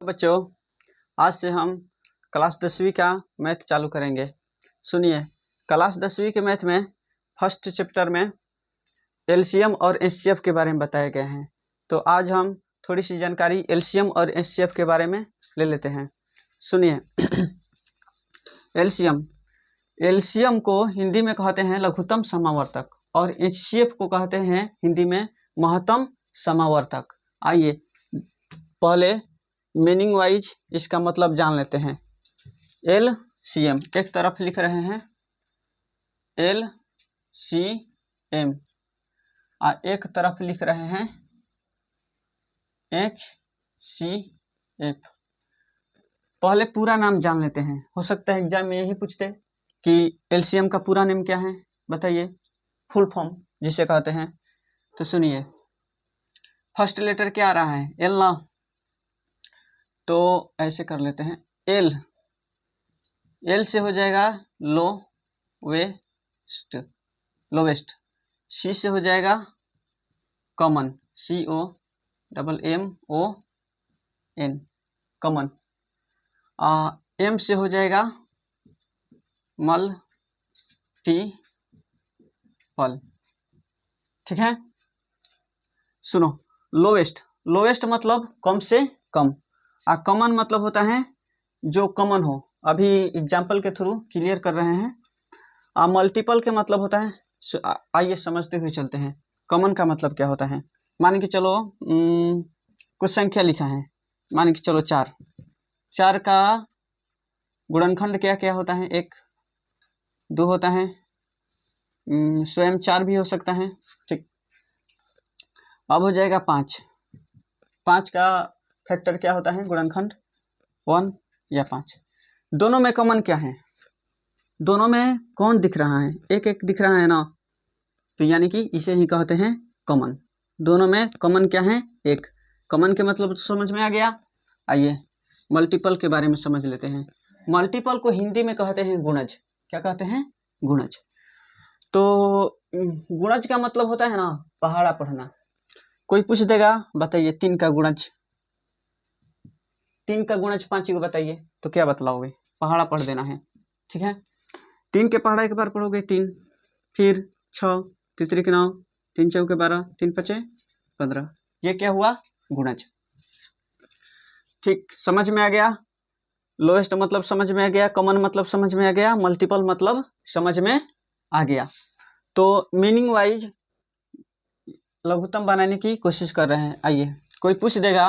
बच्चों, आज से हम क्लास 10वीं का मैथ चालू करेंगे। सुनिए, क्लास 10वीं के मैथ में फर्स्ट चैप्टर में एलसीएम और एचसीएफ के बारे में बताए गए हैं। तो आज हम थोड़ी सी जानकारी एलसीएम और एचसीएफ के बारे में ले लेते हैं। सुनिए, एलसीएम को हिंदी में कहते हैं लघुत्तम समावर्तक और एचसीएफ को कहते हैं हिंदी में महत्तम समावर्तक। आइए पहले मीनिंग वाइज इसका मतलब जान लेते हैं। एलसीएम एक तरफ लिख रहे हैं एलसीएम और एक तरफ लिख रहे हैं एचसीएफ। पहले पूरा नाम जान लेते हैं, हो सकता है एग्जाम में यही पूछते कि एलसीएम का पूरा नेम क्या है, बताइए, फुल फॉर्म जिसे कहते हैं। तो सुनिए, फर्स्ट लेटर क्या आ रहा है, एल ना, तो ऐसे कर लेते हैं एल से हो जाएगा लोवेस्ट, सी से हो जाएगा कॉमन, COMMON कॉमन, एम से हो जाएगा मल्टीपल। ठीक है, सुनो, लोवेस्ट मतलब कम से कम, और कॉमन मतलब होता है जो कॉमन हो। अभी एग्जाम्पल के थ्रू क्लियर कर रहे हैं। और मल्टीपल के मतलब होता है, आइए समझते हुए चलते हैं कॉमन का मतलब क्या होता है। मान के चलो कुछ संख्या लिखा है, मान के चलो 4 का गुणनखंड क्या क्या होता है, 1 2 होता है, स्वयं 4 भी हो सकता है। ठीक, अब हो जाएगा 5 का फैक्टर क्या होता है, गुणनखंड 1 या 5। दोनों में कॉमन क्या है, दोनों में कौन दिख रहा है, एक दिख रहा है ना, तो यानी कि इसे ही कहते हैं कॉमन। दोनों में कॉमन क्या है, एक। कॉमन के मतलब तो समझ में आ गया। आइए मल्टीपल के बारे में समझ लेते हैं। मल्टीपल को हिंदी में कहते हैं गुणज। क्या कहते हैं, गुणज। तो गुणज का मतलब होता है ना पहाड़ा पढ़ना। कोई पूछ देगा, बताइए 3 का गुणज 5 को बताइए, तो क्या बतलाओगे, पहाड़ा पढ़ देना है। ठीक है, 3 के पहाड़ा एक बार पढ़ोगे 3, फिर 6, 3 के 9, 3 चौके 12, 3 5 15, ये क्या हुआ, गुणज। ठीक, समझ में आ गया। लोएस्ट मतलब समझ में आ गया, कॉमन मतलब समझ में आ गया, मल्टीपल मतलब समझ में आ गया। तो मीनिंग वाइज लघुत्तम बनाने की कोशिश कर रहे हैं। आइए, कोई पूछ देगा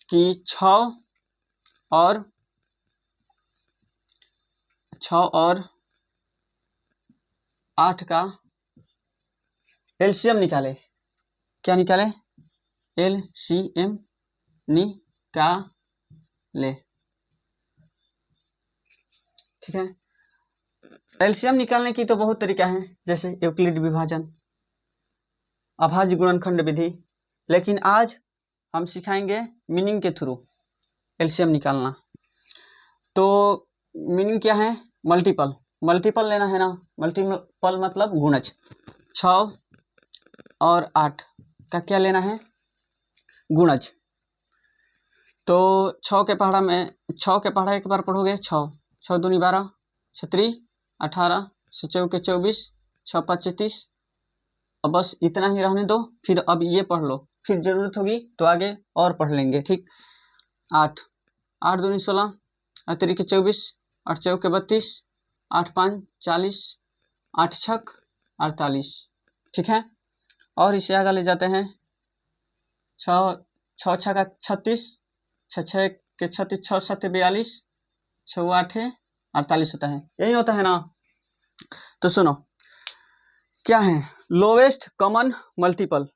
कि 6 और 8 का एलसीएम निकाले। क्या निकाले, एलसीएम निकाले। ठीक है, एलसीएम निकालने की तो बहुत तरीका है, जैसे यूक्लिड विभाजन, अभाज्य गुणनखंड विधि, लेकिन आज हम सिखाएंगे मीनिंग के थ्रू एलसीएम निकालना। तो मीनिंग क्या है, मल्टीपल लेना है ना। मल्टीपल मतलब गुणज। 6 और 8 का क्या लेना है, गुणज। तो 6 के पहाड़ा एक बार पढ़ोगे, 6 दूनी 12, 6 18, 6 चौके 24, 6 5 30। अब बस इतना ही रहने दो, फिर अब ये पढ़ लो, फिर जरूरत होगी तो आगे और पढ़ लेंगे। ठीक, 8 दूनी 16, 8 3 के 24, 8 चौके 32, 8 5 40, 8 6 48। ठीक है, और इसे आगे ले जाते हैं। 6 6 का 36, 6 के 36, 6 7 42, 6 8 48 होता है, यही होता है ना। तो सुनो, क्या है लोवेस्ट कॉमन मल्टीपल,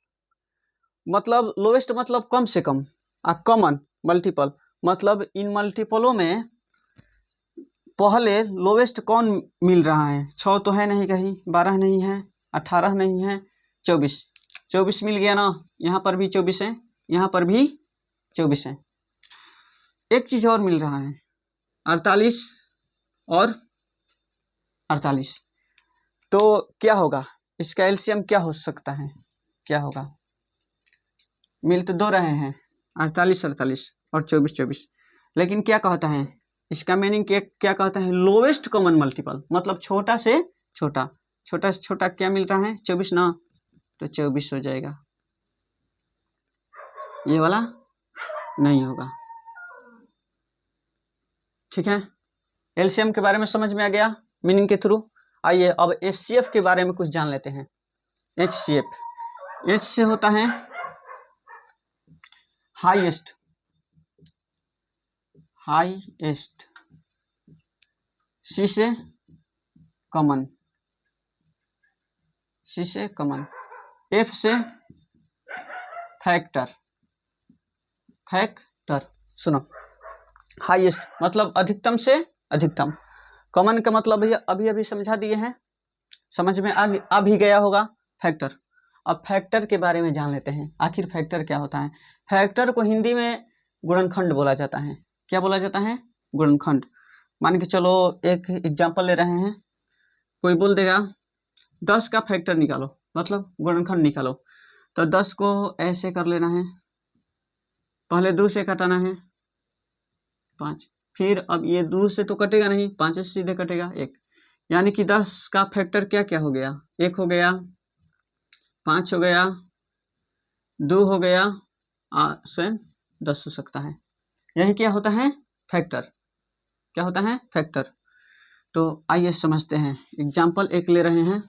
मतलब लोवेस्ट मतलब कम से कम, और कॉमन मल्टीपल मतलब इन मल्टीपलों में पहले लोवेस्ट कौन मिल रहा है। 6 तो है नहीं कहीं, 12 नहीं है, 18 नहीं है, 24 मिल गया ना। यहाँ पर भी 24 है, यहाँ पर भी 24 है। एक चीज़ और मिल रहा है, 48 और 48। तो क्या होगा, इसका एलसीएम क्या हो सकता है, क्या होगा, मिल तो 2 रहे हैं, 48 48, और 24 24। लेकिन क्या कहता है इसका मीनिंग क्या कहता है, लोवेस्ट कॉमन मल्टीपल, मतलब छोटा से छोटा, छोटा से छोटा क्या मिल रहा है 24 ना, तो 24 हो जाएगा, ये वाला नहीं होगा। ठीक है, एलसीएम के बारे में समझ में आ गया मीनिंग के थ्रू। आइए अब एचसीएफ के बारे में कुछ जान लेते हैं। एचसीएफ, एच से होता है हाईएस्ट, हाईएस्ट, सी से कॉमन, सी से कॉमन, एफ से फैक्टर, फैक्टर। सुनो, हाईएस्ट मतलब अधिकतम से अधिकतम, कॉमन का मतलब भैया अभी अभी समझा दिए हैं, समझ में आ भी गया होगा फैक्टर। अब फैक्टर के बारे में जान लेते हैं, आखिर फैक्टर क्या होता है। फैक्टर को हिंदी में गुणनखंड बोला जाता है। क्या बोला जाता है, गुणनखंड। मान के चलो एक एग्जाम्पल ले रहे हैं, कोई बोल देगा 10 का फैक्टर निकालो, मतलब गुणनखंड निकालो, तो 10 को ऐसे कर लेना है, पहले 2 से कटाना है 5, फिर अब ये 2 से तो कटेगा नहीं, 5 से सीधे कटेगा 1, यानी कि 10 का फैक्टर क्या क्या हो गया, 1 हो गया, 5 हो गया, 2 हो गया, स्वयं 10 हो सकता है। यही क्या होता है फैक्टर, क्या होता है फैक्टर। तो आइए समझते हैं, एग्जाम्पल एक ले रहे हैं,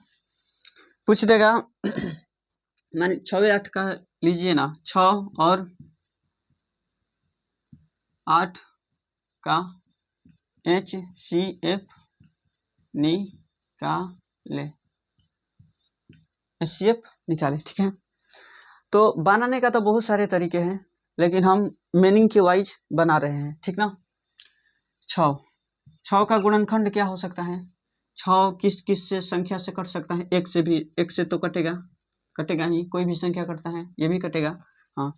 पूछ देगा माने 6 8 का लीजिए ना, 6 और 8 का HCF निकाले, HCF निकाले। ठीक है, तो बनाने का तो बहुत सारे तरीके हैं, लेकिन हम मीनिंग के वाइज बना रहे हैं, ठीक ना। 6 का गुणनखंड क्या हो सकता है, 6 किस किस से संख्या से कट सकता है, 1 से भी, 1 से तो कटेगा, कटेगा ही, कोई भी संख्या कटता है, ये भी कटेगा। हाँ,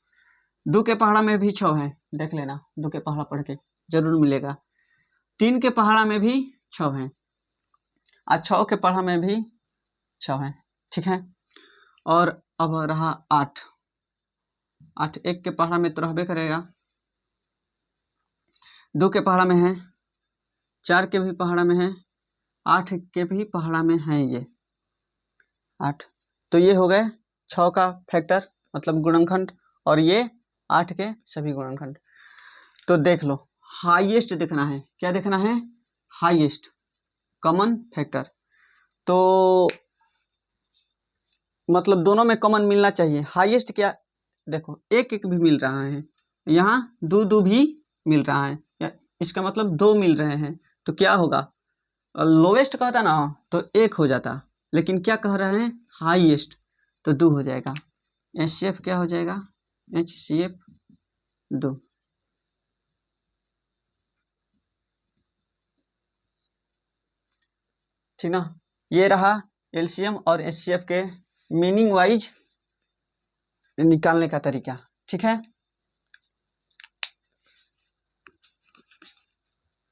2 के पहाड़ा में भी 6 है, देख लेना, 2 के पहाड़ा पढ़ के जरूर मिलेगा। 3 के पहाड़ा में भी 6 है, और 6 के पहाड़ा में भी 6 है। ठीक है, और अब रहा 8, 8 1 के पहाड़ा में तो रहबे करेगा, 2 के पहाड़ा में है, 4 के भी पहाड़ा में है, 8 के भी पहाड़ा में है, ये 8। तो ये हो गए 6 का फैक्टर मतलब गुणनखंड, और ये 8 के सभी गुणनखंड। तो देख लो, हाईएस्ट देखना है, क्या देखना है, हाईएस्ट कॉमन फैक्टर। तो मतलब दोनों में कॉमन मिलना चाहिए, हाईएस्ट क्या, देखो 1 1 भी मिल रहा है, यहाँ 2 2 भी मिल रहा है, इसका मतलब 2 मिल रहे हैं, तो क्या होगा, लोवेस्ट कहता ना तो 1 हो जाता, लेकिन क्या कह रहे हैं हाईएस्ट, तो 2 हो जाएगा। HCF क्या हो जाएगा, HCF 2। ठीक ना, ये रहा एलसीएम और HCF के मीनिंग वाइज निकालने का तरीका। ठीक है।